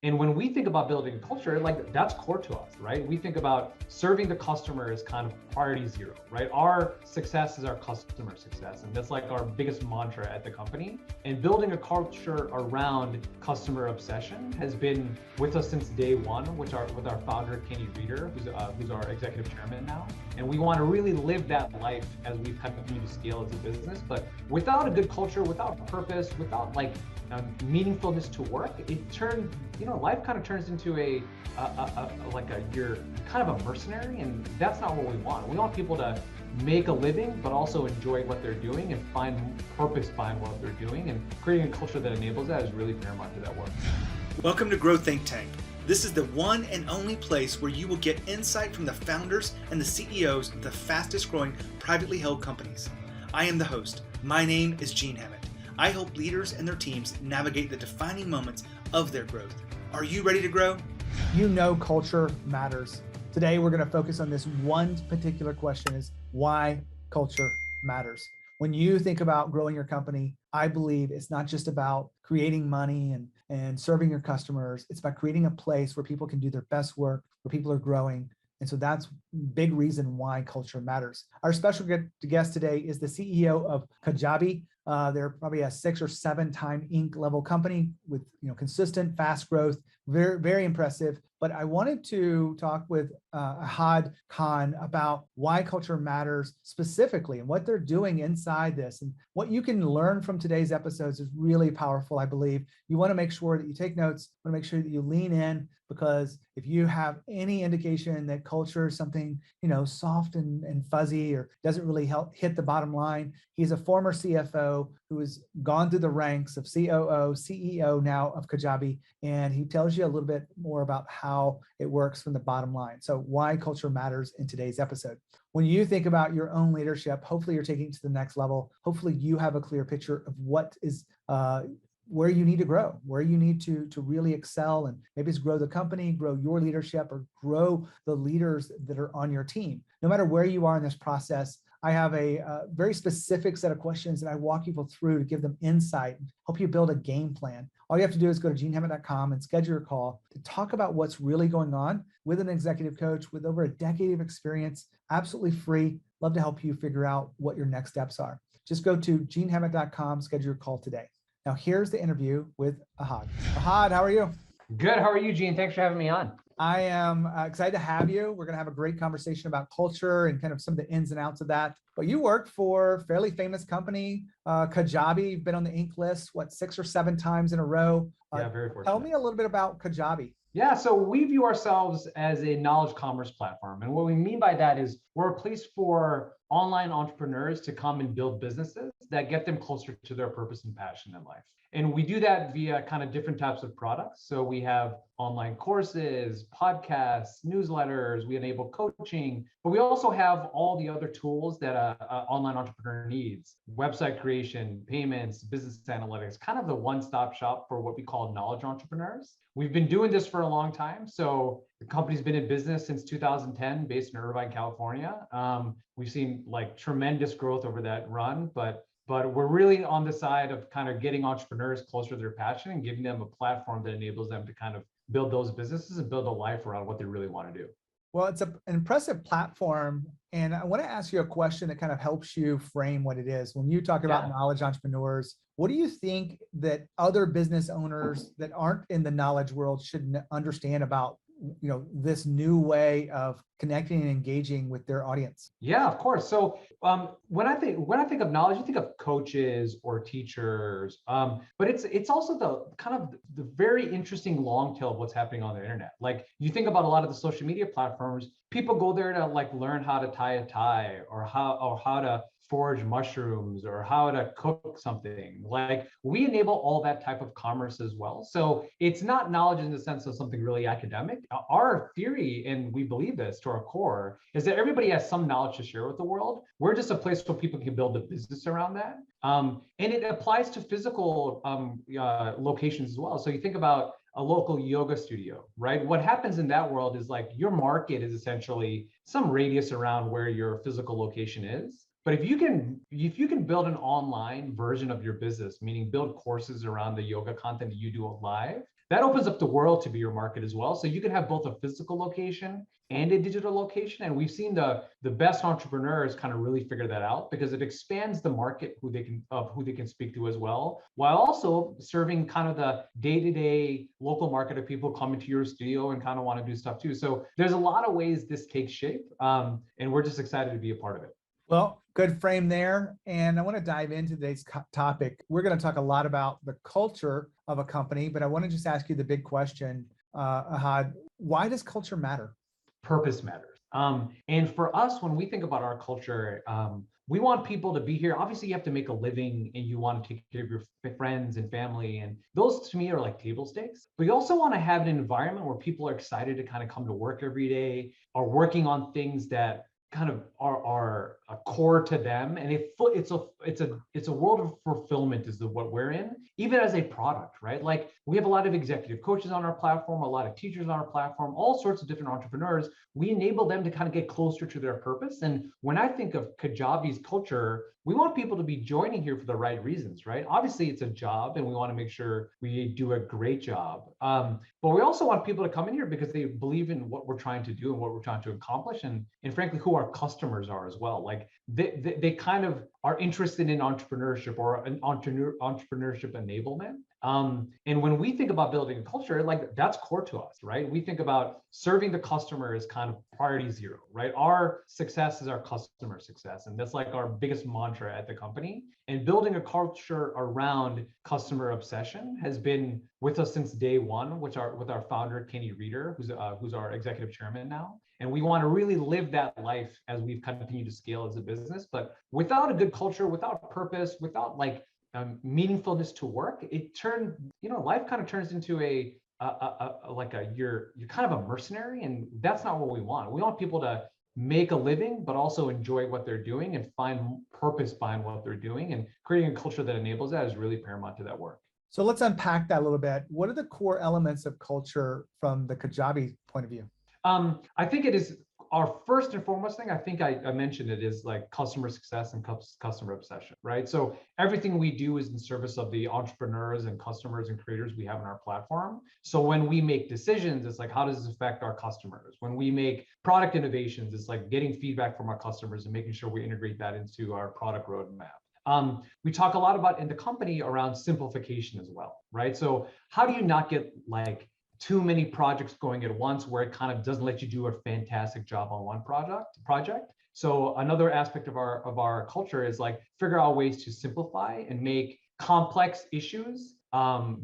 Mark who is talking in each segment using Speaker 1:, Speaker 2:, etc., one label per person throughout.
Speaker 1: And when we think about building culture, like that's core to us, right? We think about serving the customer as kind of priority zero, right? Our success is our customer success. And that's like our biggest mantra at the company. And building a culture around customer obsession has been with us since day one, with our founder, Kenny Reeder, who's our executive chairman now. And we want to really live that life as we've continued to scale as a business. But without a good culture, without purpose, without like meaningfulness to work, life kind of turns into you're kind of a mercenary, and that's not what we want. We want people to make a living, but also enjoy what they're doing and find purpose behind what they're doing, and creating a culture that enables that is really paramount to that work.
Speaker 2: Welcome to Grow Think Tank. This is the one and only place where you will get insight from the founders and the CEOs of the fastest growing privately held companies. I am the host. My name is Gene Hammett. I help leaders and their teams navigate the defining moments of their growth. Are you ready to grow?
Speaker 3: You know culture matters. Today we're going to focus on this one particular question: is why culture matters. When you think about growing your company, I believe it's not just about creating money and serving your customers. It's about creating a place where people can do their best work, where people are growing. And so that's a big reason why culture matters. Our special guest today is the CEO of Kajabi. They're probably a 6 or 7 time Inc. level company with consistent, fast growth, very, very impressive. But I wanted to talk with Ahad Khan about why culture matters specifically and what they're doing inside this. And what you can learn from today's episodes is really powerful, I believe. You want to make sure that you take notes, you want to make sure that you lean in, because if you have any indication that culture is something, soft and fuzzy or doesn't really hit the bottom line, he's a former CFO who has gone through the ranks of COO, CEO now of Kajabi, and he tells you a little bit more about how it works from the bottom line. So why culture matters in today's episode. When you think about your own leadership, hopefully you're taking it to the next level. Hopefully you have a clear picture of what is where you need to grow, where you need to really excel, and maybe it's grow the company, grow your leadership, or grow the leaders that are on your team. No matter where you are in this process, I have a very specific set of questions that I walk people through to give them insight, help you build a game plan. All you have to do is go to genehammett.com and schedule your call to talk about what's really going on with an executive coach with over a decade of experience, absolutely free. Love to help you figure out what your next steps are. Just go to genehammett.com, schedule your call today. Now, here's the interview with Ahad. Ahad, how are you?
Speaker 1: Good. How are you, Gene? Thanks for having me on.
Speaker 3: I am excited to have you. We're going to have a great conversation about culture and kind of some of the ins and outs of that. But you work for a fairly famous company, Kajabi. You've been on the Inc. list, 6 or 7 times in a row?
Speaker 1: Yeah, very fortunate.
Speaker 3: Tell me a little bit about Kajabi.
Speaker 1: Yeah, so we view ourselves as a knowledge commerce platform. And what we mean by that is we're a place for online entrepreneurs to come and build businesses that get them closer to their purpose and passion in life. And we do that via kind of different types of products. So we have online courses, podcasts, newsletters, we enable coaching, but we also have all the other tools that an online entrepreneur needs: website creation, payments, business analytics, kind of the one-stop shop for what we call knowledge entrepreneurs. We've been doing this for a long time. So the company's been in business since 2010, based in Irvine, California. We've seen like tremendous growth over that run, but we're really on the side of kind of getting entrepreneurs closer to their passion and giving them a platform that enables them to kind of build those businesses and build a life around what they really want to do.
Speaker 3: Well, it's an impressive platform. And I want to ask you a question that kind of helps you frame what it is. When you talk about knowledge entrepreneurs, what do you think that other business owners that aren't in the knowledge world should understand about this new way of connecting and engaging with their audience?
Speaker 1: Yeah, of course. So when I think of knowledge, you think of coaches or teachers, but it's also the kind of the very interesting long tail of what's happening on the internet. Like you think about a lot of the social media platforms, people go there to like learn how to tie a tie or how to forage mushrooms or how to cook something. Like we enable all that type of commerce as well. So it's not knowledge in the sense of something really academic. Our theory, and we believe this to our core, is that everybody has some knowledge to share with the world. We're just a place where people can build a business around that. And it applies to physical locations as well. So you think about a local yoga studio, right? What happens in that world is like your market is essentially some radius around where your physical location is. But if you can build an online version of your business, meaning build courses around the yoga content that you do live, that opens up the world to be your market as well. So you can have both a physical location and a digital location. And we've seen the best entrepreneurs kind of really figure that out, because it expands the market who they can speak to as well, while also serving kind of the day-to-day local market of people coming to your studio and kind of want to do stuff too. So there's a lot of ways this takes shape, and we're just excited to be a part of it.
Speaker 3: Well, good frame there. And I want to dive into today's topic. We're going to talk a lot about the culture of a company, but I want to just ask you the big question, Ahad, why does culture matter?
Speaker 1: Purpose matters. And for us, when we think about our culture, we want people to be here. Obviously, you have to make a living and you want to take care of your friends and family. And those to me are like table stakes. But you also want to have an environment where people are excited to kind of come to work every day, are working on things that kind of are a core to them, and it's a world of fulfillment is what we're in, even as a product, right? Like we have a lot of executive coaches on our platform, a lot of teachers on our platform, all sorts of different entrepreneurs. We enable them to kind of get closer to their purpose. And when I think of Kajabi's culture, we want people to be joining here for the right reasons, right? Obviously, it's a job, and we want to make sure we do a great job. But we also want people to come in here because they believe in what we're trying to do and what we're trying to accomplish, and frankly, who our customers are as well. Like they kind of are interested in entrepreneurship or an entrepreneurship enablement. And when we think about building a culture, like that's core to us, right? We think about serving the customer as kind of priority zero, right? Our success is our customer success. And that's like our biggest mantra at the company. And building a culture around customer obsession has been with us since day one, with our founder, Kenny Reeder, who's our executive chairman now. And we want to really live that life as we've continued to scale as a business. But without a good culture, without purpose, without like meaningfulness to work, life kind of turns into you're kind of a mercenary, and that's not what we want. We want people to make a living, but also enjoy what they're doing and find purpose behind what they're doing. And creating a culture that enables that is really paramount to that work.
Speaker 3: So let's unpack that a little bit. What are the core elements of culture from the Kajabi point of view?
Speaker 1: I think it is our first and foremost thing. I think I mentioned it is like customer success and customer obsession, right? So everything we do is in service of the entrepreneurs and customers and creators we have on our platform. So when we make decisions, it's like, how does this affect our customers? When we make product innovations, it's like getting feedback from our customers and making sure we integrate that into our product roadmap. We talk a lot about in the company around simplification as well, right? So how do you not get like too many projects going at once where it kind of doesn't let you do a fantastic job on one project. So another aspect of our culture is like figure out ways to simplify and make complex issues,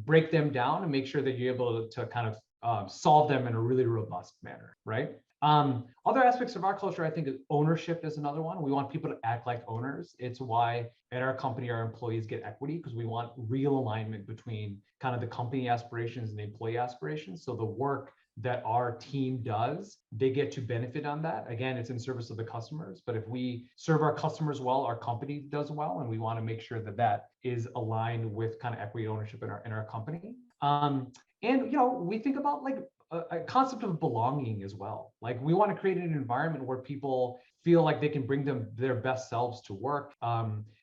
Speaker 1: break them down and make sure that you're able to kind of solve them in a really robust manner, right? Other aspects of our culture, I think ownership is another one. We want people to act like owners. It's why at our company, our employees get equity, because we want real alignment between kind of the company aspirations and the employee aspirations. So the work that our team does, they get to benefit on that. Again, it's in service of the customers, but if we serve our customers well, our company does well, and we want to make sure that that is aligned with kind of equity ownership in our company. And we think about like a concept of belonging as well. Like we want to create an environment where people feel like they can bring their best selves to work.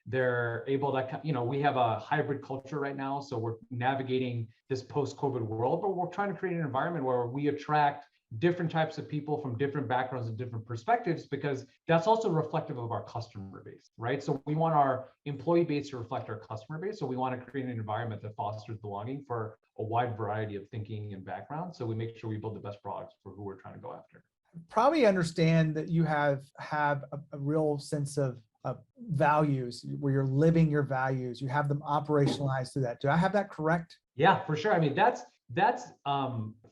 Speaker 1: They're able to, we have a hybrid culture right now. So we're navigating this post-COVID world, but we're trying to create an environment where we attract different types of people from different backgrounds and different perspectives, because that's also reflective of our customer base, right? So we want our employee base to reflect our customer base. So we want to create an environment that fosters belonging for a wide variety of thinking and background. So we make sure we build the best products for who we're trying to go after.
Speaker 3: Probably understand that you have a real sense of values where you're living your values. You have them operationalized through that. Do I have that correct?
Speaker 1: Yeah, for sure. I mean, that's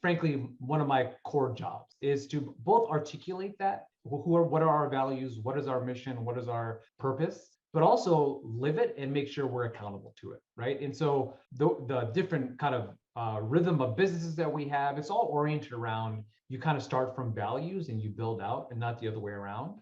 Speaker 1: frankly one of my core jobs, is to both articulate that, what are our values, what is our mission, what is our purpose, but also live it and make sure we're accountable to it, right? And so the different kind of rhythm of businesses that we have, it's all oriented around, you kind of start from values and you build out, and not the other way around.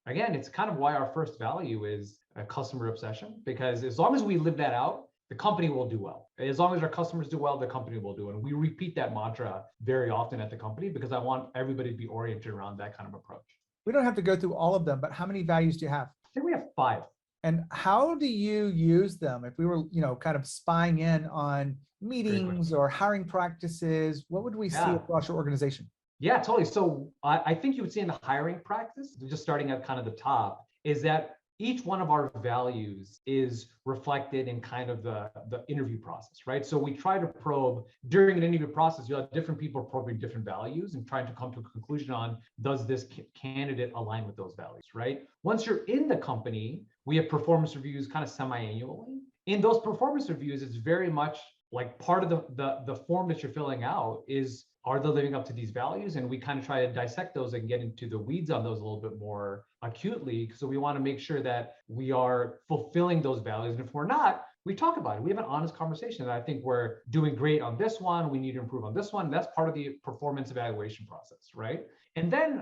Speaker 1: Again, it's kind of why our first value is a customer obsession, because as long as we live that out, the company will do well. As long as our customers do well, the company will do. And we repeat that mantra very often at the company, because I want everybody to be oriented around that kind of approach.
Speaker 3: We don't have to go through all of them, but how many values do you have?
Speaker 1: I think we have 5.
Speaker 3: And how do you use them? If we were, kind of spying in on, meetings or hiring practices, what would we see
Speaker 1: Yeah.
Speaker 3: across your organization?
Speaker 1: Yeah, totally. So I think you would see in the hiring practice, just starting at kind of the top, is that each one of our values is reflected in kind of the interview process, right? So we try to probe during an interview process, you have different people probing different values and trying to come to a conclusion on, does this candidate align with those values, right? Once you're in the company, we have performance reviews kind of semi-annually. In those performance reviews, it's very much like part of the form that you're filling out is, are they living up to these values? And we kind of try to dissect those and get into the weeds on those a little bit more acutely. So we want to make sure that we are fulfilling those values. And if we're not, we talk about it. We have an honest conversation. And I think we're doing great on this one. We need to improve on this one. That's part of the performance evaluation process, right? And then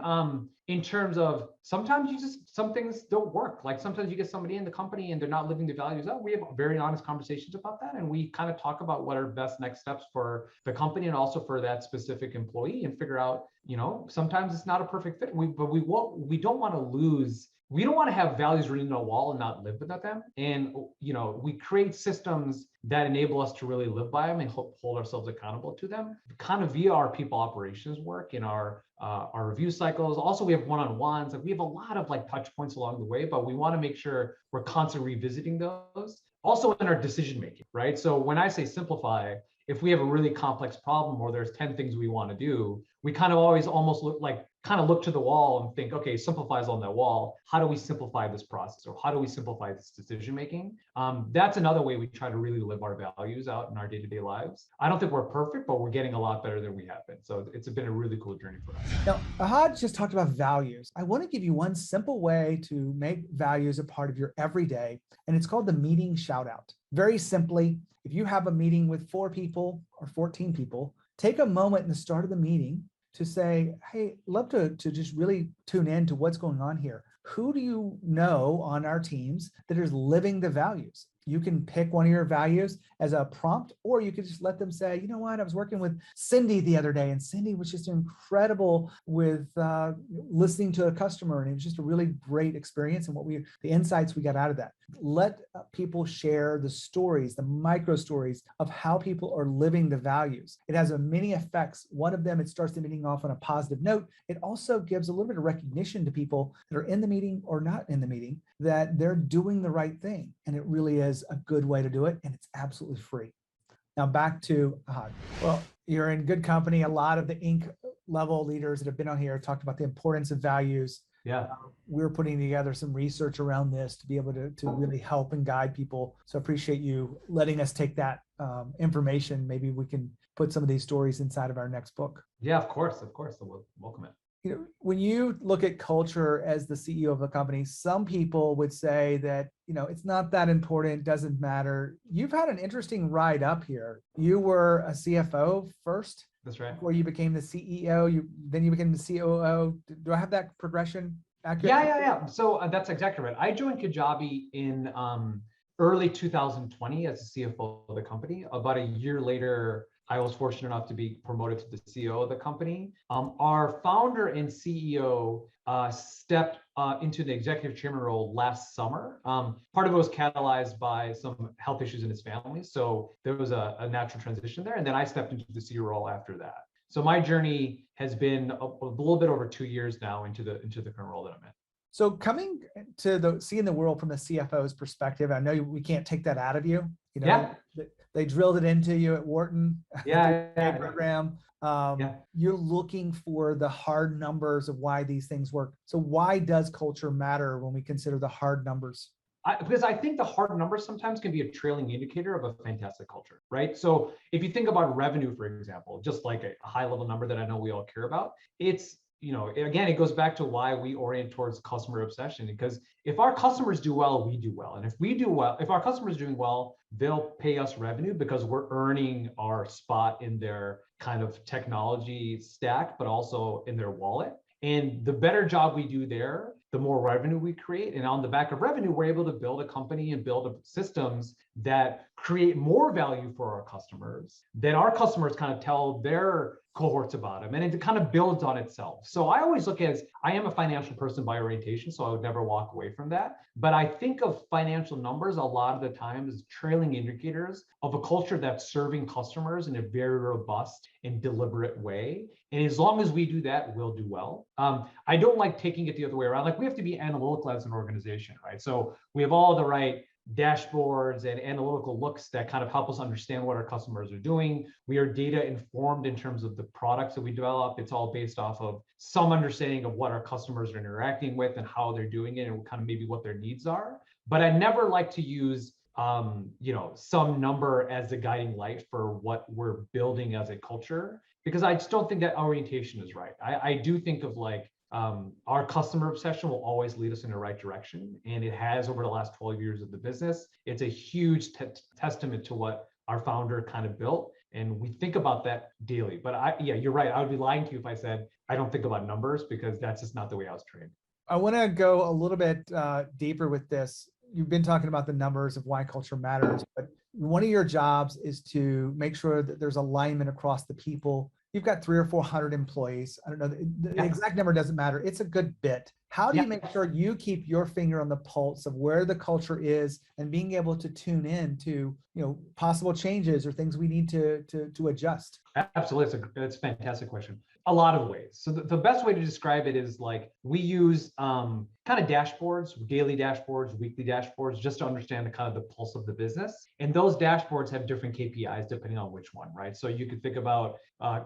Speaker 1: in terms of sometimes some things don't work. Like sometimes you get somebody in the company and they're not living the values out. We have very honest conversations about that. And we kind of talk about what are best next steps for the company and also for that specific employee and figure out, sometimes it's not a perfect fit. But we don't want to lose. We don't want to have values written on a wall and not live without them. And, we create systems that enable us to really live by them and hold ourselves accountable to them, kind of via our people operations work in our review cycles. Also, we have one-on-ones. Like we have a lot of touch points along the way, but we want to make sure we're constantly revisiting those. Also in our decision making, right? So when I say simplify, if we have a really complex problem or there's 10 things we want to do, we kind of always almost look to the wall and think, okay, simplify is on that wall. How do we simplify this process? Or how do we simplify this decision making? That's another way we try to really live our values out in our day-to-day lives. I don't think we're perfect, but we're getting a lot better than we have been. So it's been a really cool journey for us.
Speaker 3: Now, Ahad just talked about values. I want to give you one simple way to make values a part of your everyday, and it's called the meeting shout out. Very simply, if you have a meeting with 4 people or 14 people, take a moment in the start of the meeting to say, hey, love to just really tune in to what's going on here. Who do you know on our teams that is living the values? You can pick one of your values as a prompt, or you could just let them say, you know what, I was working with Cindy the other day, and Cindy was just incredible with listening to a customer, and it was just a really great experience, and the insights we got out of that. Let people share the stories, the micro stories of how people are living the values. It has many effects. One of them, it starts the meeting off on a positive note. It also gives a little bit of recognition to people that are in the meeting or not in the meeting that they're doing the right thing. And it really is a good way to do it. And it's absolutely free. Now back to Ahad. Well, you're in good company. A lot of the Inc. level leaders that have been on here talked about the importance of values.
Speaker 1: Yeah.
Speaker 3: We're putting together some research around this to be able to really help and guide people. So I appreciate you letting us take that information. Maybe we can put some of these stories inside of our next book.
Speaker 1: Yeah, of course. We'll welcome it.
Speaker 3: When you look at culture as the CEO of a company, some people would say that, it's not that important, doesn't matter. You've had an interesting ride up here. You were a CFO first.
Speaker 1: That's right.
Speaker 3: Before you became the CEO, then you became the COO. Do I have that progression accurate?
Speaker 1: Yeah. So that's exactly right. I joined Kajabi in early 2020 as the CFO of the company. About a year later, I was fortunate enough to be promoted to the CEO of the company. Our founder and CEO stepped into the executive chairman role last summer. Part of it was catalyzed by some health issues in his family. So there was a natural transition there. And then I stepped into the CEO role after that. So my journey has been a little bit over 2 years now into the current role that I'm in.
Speaker 3: So coming to seeing the world from the CFO's perspective, I know we can't take that out of you.
Speaker 1: Yeah.
Speaker 3: They drilled it into you at Wharton.
Speaker 1: Yeah.
Speaker 3: Program. You're looking for the hard numbers of why these things work. So why does culture matter when we consider the hard numbers?
Speaker 1: Because I think the hard numbers sometimes can be a trailing indicator of a fantastic culture, right? So if you think about revenue, for example, just like a high level number that I know we all care about, it's, again, it goes back to why we orient towards customer obsession, because if our customers do well, we do well. And if we do well, if our customers are doing well, they'll pay us revenue because we're earning our spot in their kind of technology stack, but also in their wallet. And the better job we do there, the more revenue we create. And on the back of revenue, we're able to build a company and build systems that create more value for our customers. Then our customers kind of tell their cohorts about them, and it kind of builds on itself. So I always look at it as, I am a financial person by orientation, so I would never walk away from that. But I think of financial numbers a lot of the time as trailing indicators of a culture that's serving customers in a very robust and deliberate way. And as long as we do that, we'll do well. I don't like taking it the other way around. Like, we have to be analytical as an organization, right? So we have all the right dashboards and analytical looks that kind of help us understand what our customers are doing. We are data informed in terms of the products that we develop. It's all based off of some understanding of what our customers are interacting with and how they're doing it, and kind of maybe what their needs are. But I never like to use some number as a guiding light for what we're building as a culture, because I just don't think that orientation is right. I do think of our customer obsession will always lead us in the right direction, and it has over the last 12 years of the business. It's a huge testament to what our founder kind of built, and we think about that daily. But you're right. I would be lying to you if I said I don't think about numbers, because that's just not the way I was trained.
Speaker 3: I want to go a little bit deeper with this. You've been talking about the numbers of why culture matters, but one of your jobs is to make sure that there's alignment across the people. You've got 300 or 400 employees. I don't know, the exact number doesn't matter. It's a good bit. How do you make sure you keep your finger on the pulse of where the culture is, and being able to tune in to, possible changes or things we need to adjust?
Speaker 1: Absolutely. That's a fantastic question. A lot of ways. So the best way to describe it is, like, we use kind of dashboards, daily dashboards, weekly dashboards, just to understand the kind of the pulse of the business. And those dashboards have different KPIs depending on which one, right? So you could think about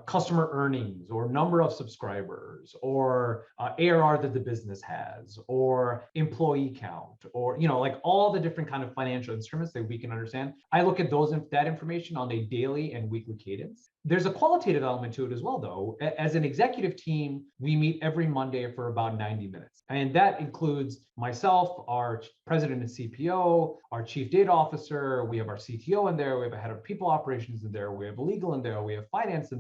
Speaker 1: customer earnings, or number of subscribers, or ARR that the business has, or employee count, or like all the different kind of financial instruments that we can understand. I look at that information on a daily and weekly cadence. There's a qualitative element to it as well, though. As an executive team, we meet every Monday for about 90 minutes. And that includes myself, our president and CPO, our chief data officer. We have our CTO in there. We have a head of people operations in there. We have legal in there. We have finance in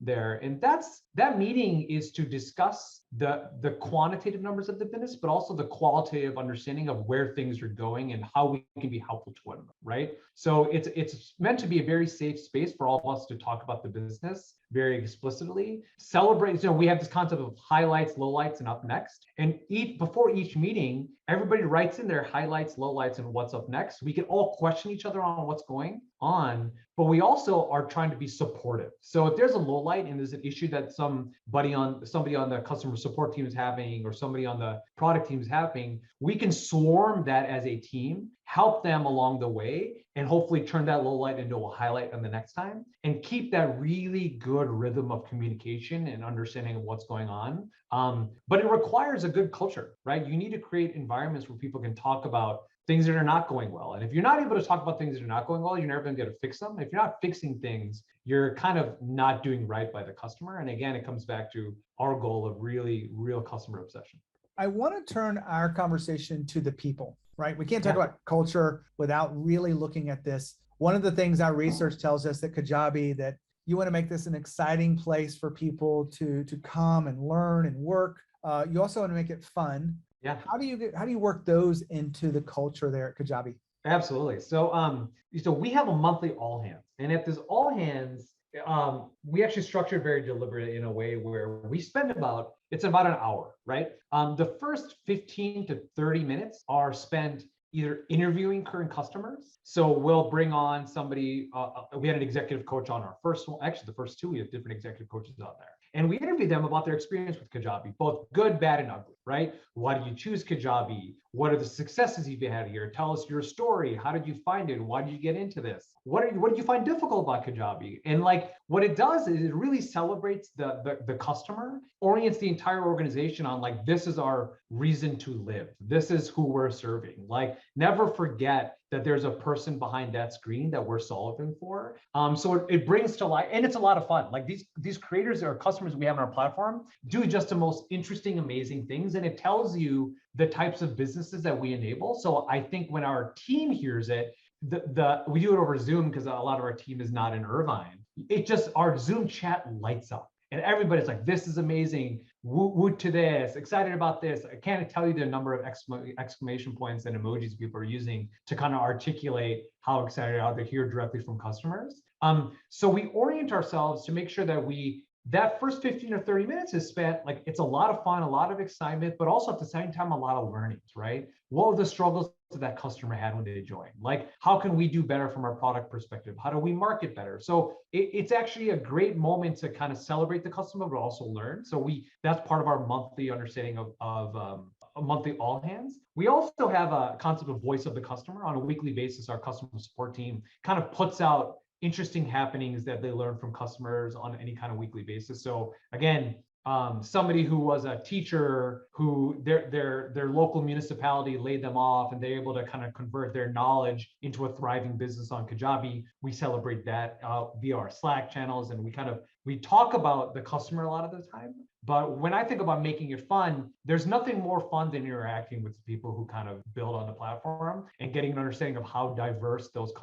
Speaker 1: there. And that meeting is to discuss the quantitative numbers of the business, but also the qualitative understanding of where things are going and how we can be helpful to one another, right? So it's meant to be a very safe space for all of us to talk about the business very explicitly. Celebrate, we have this concept of highlights, lowlights, and up next. And before each meeting, everybody writes in their highlights, lowlights, and what's up next. We can all question each other on what's going on, but we also are trying to be supportive. So if there's a low light and there's an issue that somebody on the customer support team is having, or somebody on the product team is having, we can swarm that as a team, help them along the way, and hopefully turn that low light into a highlight on the next time, and keep that really good rhythm of communication and understanding of what's going on. But it requires a good culture, right? You need to create environments where people can talk about things that are not going well. And if you're not able to talk about things that are not going well, you're never going to be able to fix them. If you're not fixing things, you're kind of not doing right by the customer. And again, it comes back to our goal of really real customer obsession.
Speaker 3: I want to turn our conversation to the people, right? We can't talk about culture without really looking at this. One of the things our research tells us at Kajabi, that you want to make this an exciting place for people to come and learn and work. You also want to make it fun.
Speaker 1: Yeah.
Speaker 3: How do you work those into the culture there at Kajabi?
Speaker 1: Absolutely. So we have a monthly all hands, and at this all hands, we actually structure very deliberately in a way where we spend it's about an hour, right? The first 15 to 30 minutes are spent either interviewing current customers. So we'll bring on somebody. We had an executive coach on our first one. Actually, the first two, we have different executive coaches out there. And we interview them about their experience with Kajabi, both good, bad, and ugly, right? Why did you choose Kajabi? What are the successes you've had here? Tell us your story. How did you find it? Why did you get into this? What did you find difficult about Kajabi? And what it does is it really celebrates the customer, orients the entire organization on this is our reason to live. This is who we're serving. Never forget that there's a person behind that screen that we're solving for. So it brings to life, and it's a lot of fun. These creators or customers we have on our platform do just the most interesting, amazing things. And it tells you the types of businesses that we enable. So I think when our team hears it, we do it over Zoom because a lot of our team is not in Irvine. Our Zoom chat lights up. And everybody's like, this is amazing, woot to this, excited about this. I can't tell you the number of exclamation points and emojis people are using to kind of articulate how excited they are to hear directly from customers. So we orient ourselves to make sure that that first 15 or 30 minutes is spent, like, it's a lot of fun, a lot of excitement, but also at the same time, a lot of learnings, right? What were the struggles that customer had when they joined? Like, how can we do better from our product perspective? How do we market better? So it's actually a great moment to kind of celebrate the customer, but also learn. So that's part of our monthly understanding of a monthly all hands. We also have a concept of voice of the customer. On a weekly basis, our customer support team kind of puts out interesting happenings that they learn from customers on any kind of weekly basis. So again, somebody who was a teacher who their local municipality laid them off and they're able to kind of convert their knowledge into a thriving business on Kajabi. We celebrate that via our Slack channels, and we talk about the customer a lot of the time. But when I think about making it fun, there's nothing more fun than interacting with the people who kind of build on the platform and getting an understanding of how diverse those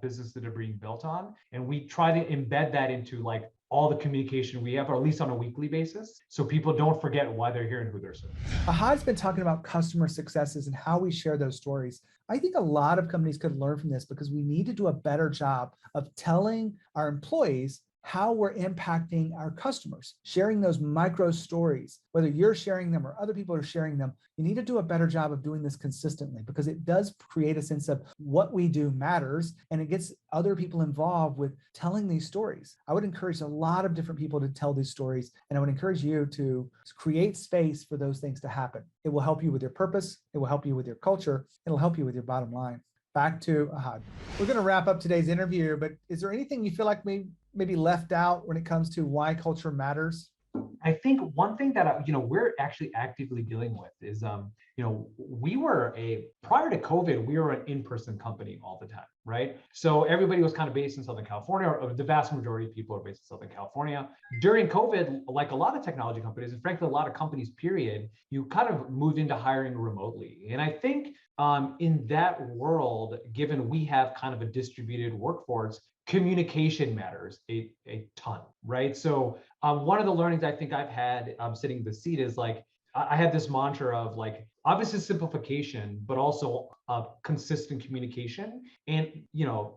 Speaker 1: businesses that are being built on. And we try to embed that into like all the communication we have, or at least on a weekly basis, so people don't forget why they're here and who they're serving.
Speaker 3: Ahad's been talking about customer successes and how we share those stories. I think a lot of companies could learn from this, because we need to do a better job of telling our employees how we're impacting our customers, sharing those micro stories, whether you're sharing them or other people are sharing them. You need to do a better job of doing this consistently, because it does create a sense of what we do matters, and it gets other people involved with telling these stories. I would encourage a lot of different people to tell these stories, and I would encourage you to create space for those things to happen. It will help you with your purpose. It will help you with your culture. It'll help you with your bottom line. Back to Ahad. We're going to wrap up today's interview, but is there anything you feel like maybe left out when it comes to why culture matters?
Speaker 1: I think one thing that we're actually actively dealing with is prior to COVID, we were an in-person company all the time, right? So everybody was kind of based in Southern California, or the vast majority of people are based in Southern California. During COVID, like a lot of technology companies, and frankly, a lot of companies, period, you kind of moved into hiring remotely. And I think in that world, given we have kind of a distributed workforce, communication matters a ton, right? So one of the learnings I think I've had sitting in the seat is like, I had this mantra of like, obviously simplification, but also consistent communication. And,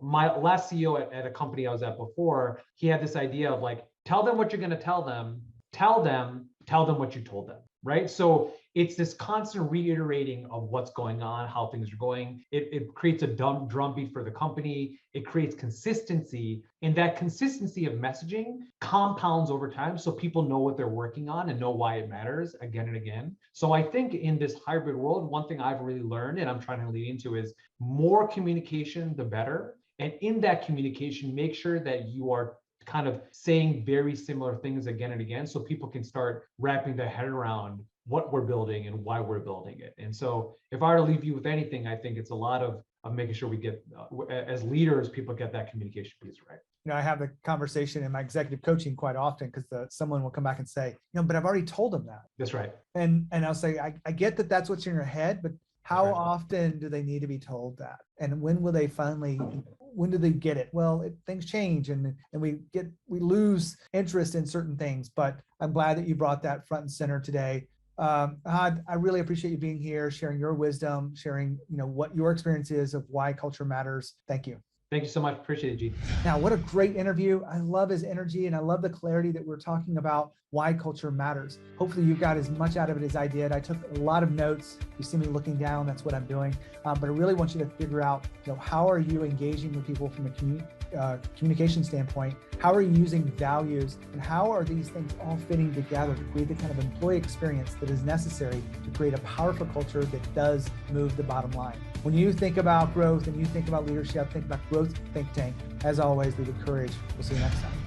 Speaker 1: my last CEO at a company I was at before, he had this idea of like, tell them what you're going to tell them what you told them, right? So it's this constant reiterating of what's going on, how things are going. It creates a drumbeat for the company. It creates consistency, and that consistency of messaging compounds over time, so people know what they're working on and know why it matters again and again. So I think in this hybrid world, one thing I've really learned, and I'm trying to lead into, is more communication, the better. And in that communication, make sure that you are kind of saying very similar things again and again, so people can start wrapping their head around what we're building and why we're building it. And so if I were to leave you with anything, I think it's a lot of making sure we get, as leaders, people get that communication piece right.
Speaker 3: I have the conversation in my executive coaching quite often, because someone will come back and say, but I've already told them that.
Speaker 1: That's right.
Speaker 3: And I'll say, I get that that's what's in your head, but how often do they need to be told that? And when do they get it? Well, things change, and we lose interest in certain things, but I'm glad that you brought that front and center today. Ahad, I really appreciate you being here, sharing your wisdom, sharing, what your experience is of why culture matters. Thank you.
Speaker 1: Thank you so much. Appreciate it, G.
Speaker 3: Now, what a great interview. I love his energy, and I love the clarity that we're talking about why culture matters. Hopefully you got as much out of it as I did. I took a lot of notes. You see me looking down, that's what I'm doing. But I really want you to figure out, how are you engaging with people from a communication standpoint? How are you using values, and how are these things all fitting together to create the kind of employee experience that is necessary to create a powerful culture that does move the bottom line? When you think about growth and you think about leadership, think about Growth Think Tank. As always, lead with courage. We'll see you next time.